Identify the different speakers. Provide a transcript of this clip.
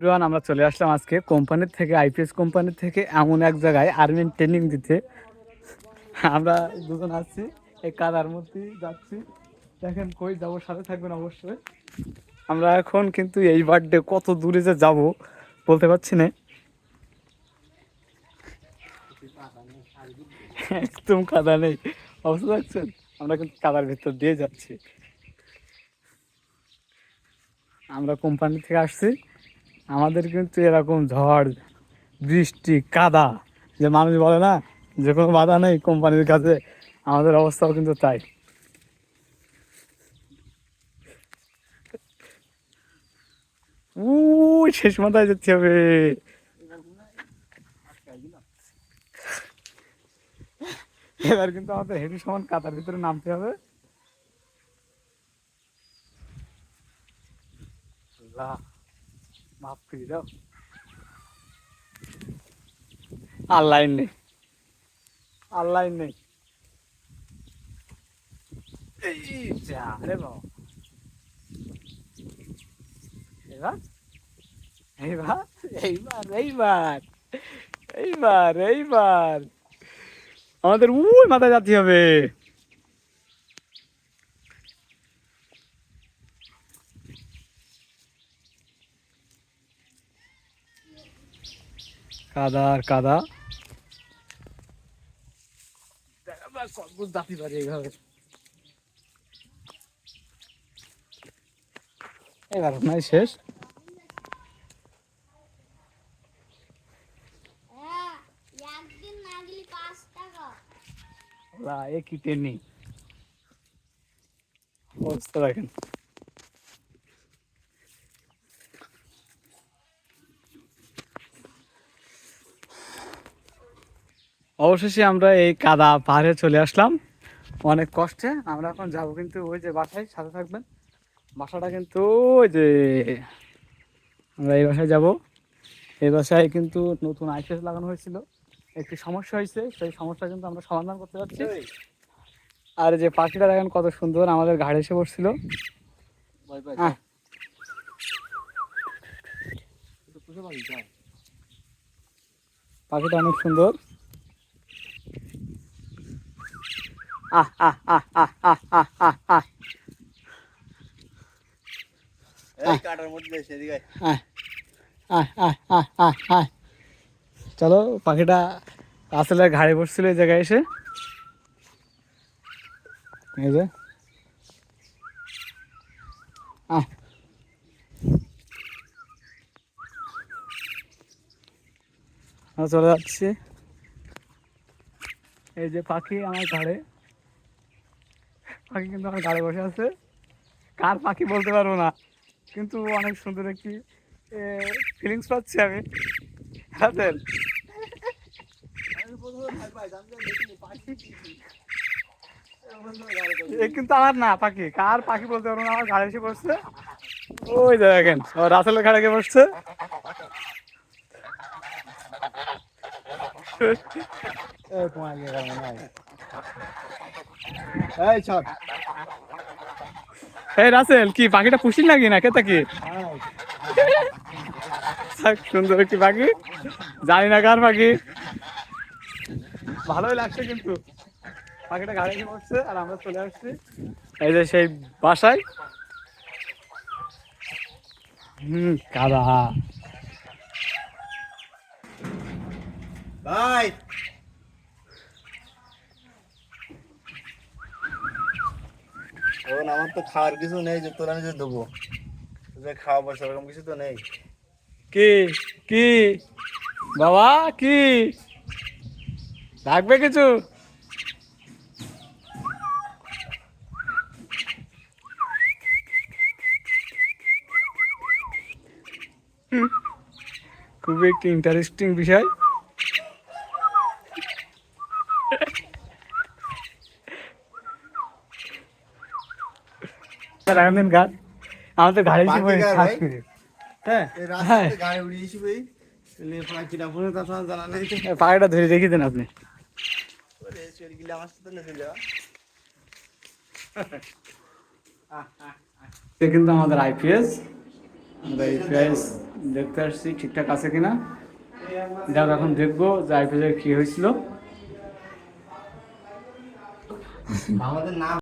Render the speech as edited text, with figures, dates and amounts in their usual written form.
Speaker 1: রোহান, আমরা চলে আসলাম আজকে কোম্পানির থেকে, আইপিএস কোম্পানির থেকে এমন এক জায়গায় আর্মি ট্রেনিং দিতে। আমরা দুজন আসছি, এই কাদার মধ্যেই যাচ্ছি। দেখেন কই যাবো, সাথে থাকবেন অবশ্যই। আমরা এখন কিন্তু এই বার্থডে কত দূরে যে যাব বলতে পারছি না। একদম কাদা নেই, অবস্থা দেখছেন। আমরা কিন্তু কাদার ভেতর দিয়ে যাচ্ছি। আমরা কোম্পানি থেকে আসছি, আমাদের কিন্তু এরকম ঝড় বৃষ্টি কাদা যে মানুষ বলে না যে কোনো বাধা নেই কোম্পানির কাছে, আমাদের অবস্থাও কিন্তু তাই। শেষ মাথায় যেতে হবে। এবার কিন্তু আমাদের হেঁটে সমান কাদার ভিতরে নামতে হবে। মাফ করে দাও, আর লাইন নেই, আর লাইন নেই। এই যা রে বাবা, এবার এইবার এইবার এইবার এইবার এইবার আমাদের মাথায় যেতে হবে। কাদা আর কাদা, জাতি পারি এইভাবে। এবার নাই শেষ। একই ট্রেনিং অবস্থা দেখেন। অবশেষে আমরা এই কাদা পাহাড়ে চলে আসলাম অনেক কষ্টে। আমরা এখন যাবো কিন্তু ওই যে বাসায়, সাথে থাকবেন। বাসাটা কিন্তু ওই যে, আমরা এই বাসায় যাব। এই বাসায় কিন্তু নতুন আইপিএস লাগানো হয়েছিল, একটি সমস্যা হয়েছে, সেই সমস্যা কিন্তু আমরা সমাধান করতে পারছি। আর যে পাখিটা দেখেন কত সুন্দর, আমাদের ঘাড়ে এসে পড়ছিল। পাখিটা অনেক সুন্দর। আহ আহ আহ আহ আহ আহ আহ আহ চলো, পাখিটা আসলে ঘাড়ে বসছিল এই জায়গায় এসে। এই যে আমরা চলে যাচ্ছি। এই যে পাখি আমার ঘাড়ে, পাখি কিন্তু আমার ঘাড়ে বসে আছে। কার পাখি বলতে পারবো না, কিন্তু অনেক সুন্দর একটি ফিলিংস পাচ্ছি আমি। বুঝলেন? এ কিন্তু আমার না পাখি, কার পাখি বলতে পারবো না, আমার ঘাড়ে এসে বসছে। ওই দেখেন রাসেলের ঘাড়ে গিয়ে বসছে। এই রাসেল, কি পাখিটা পুষিস নাকি না খেতে কি? সুন্দর একটি পাখি, জানি না কার পাখি, ভালোই লাগছে কিন্তু। পাখিটা গাড়ি এসে পড়ছে আর আমরা চলে আসছি এই যে সেই বাসায়। কাদা
Speaker 2: ভাই, এখন আমার তো খাওয়ার কিছু নেই যে তোরা নিজে দেবো, যে খাওয়াবো সেরকম কিছু তো নেই।
Speaker 1: কি কি বাবা, কি লাগবে কিছু? খুবই একটি ইন্টারেস্টিং বিষয়। গাছ আমাদের ঘাড়ে এসে পড়ে শ্বাস করে। হ্যাঁ হ্যাঁ,
Speaker 2: গাড়ি উড়িয়ে এসবে পাখিটা পরে কথা জানা নেই তো।
Speaker 1: পাখিটা ধরে রেখে দেন আপনি।
Speaker 2: আমার সাথে নেচে যাওয়া
Speaker 1: সে কিন্তু আমাদের আইপিএস, আমরা এই পেঁয়াজ দেখতে আসছি ঠিকঠাক আছে কিনা। যাক এখন দেখবো যে আইপিএলের কি হয়েছিল।
Speaker 2: আমাদের নাম